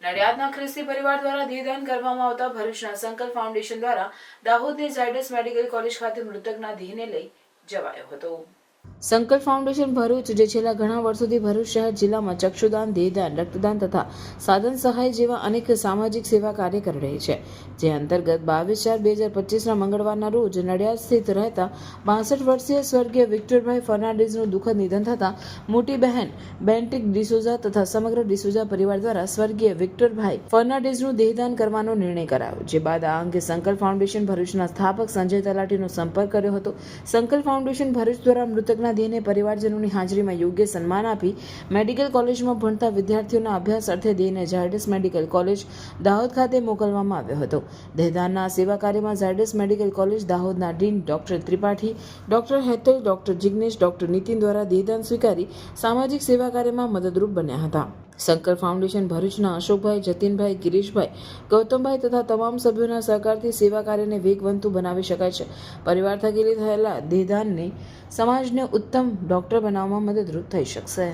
નડિયાદના ખ્રિસ્તી પરિવાર દ્વારા દેહદાન કરવામાં આવતા ભરૂચના સંકલ્પ ફાઉન્ડેશન દ્વારા દાહોદની ઝાયડસ મેડિકલ કોલેજ ખાતે મૃતકના દેહને લઈ જવાયો હતો। સંકલ્પ ફાઉન્ડેશન ભરૂચ જે છેલ્લા ઘણા વર્ષોથી ભરૂચ શહેર જિલ્લામાં ચક્ષુદાન, દેહદાન, રક્તદાન તથા સાધન સહાય જેવા અનેક સામાજિક સેવા કાર્ય કરી રહી છે, જે અંતર્ગત 22/4/2025ના મંગળવારના રોજ નડિયાદ સ્થિત રહેતા 62 વર્ષીય સ્વર્ગીય વિક્ટરભાઈ ફર્નાન્ડીઝનું દુઃખદ નિધન થતાં મોટી બહેન બેન્ટિક ડિસોઝા તથા સમગ્ર ડિસોઝા પરિવાર દ્વારા સ્વર્ગીય વિક્ટરભાઈ ફર્નાન્ડીઝનું દેહદાન કરવાનો નિર્ણય કરાયો। જે બાદ આ અંગે સંકલ્પ ફાઉન્ડેશન ભરૂચના સ્થાપક સંજય તલાટીનો સંપર્ક કર્યો હતો। સંકલ્પ ફાઉન્ડેશન ભરૂચ દ્વારા મૃતકના દેહને પરિવારજનોની હાજરીમાં યોગ્ય સન્માન આપી મેડિકલ કોલેજમાં ભણતા વિદ્યાર્થીઓના અભ્યાસ અર્થે દેહને ઝાયડસ મેડિકલ કોલેજ દાહોદ ખાતે મોકલવામાં આવ્યો હતો। દેહદાનના સેવા કાર્યમાં ઝાયડસ મેડિકલ કોલેજ દાહોદના dean doctor Tripathi, doctor Hetal, doctor Jignesh, doctor Nitin દ્વારા દેહદાન સ્વીકારી સામાજિક સેવા કાર્યમાં મદદરૂપ બન્યા હતા। સંકલ્પ ફાઉન્ડેશન ભરૂચના અશોકભાઈ, જતીનભાઈ, ગિરીશભાઈ, ગૌતમભાઈ તથા તમામ સભ્યોના સહકારથી સેવા કાર્યને વેગવંતુ બનાવી શકાય છે। પરિવાર થકી થયેલા દેહદાનને સમાજને ઉત્તમ ડોક્ટર બનાવવામાં મદદરૂપ થઈ શકશે।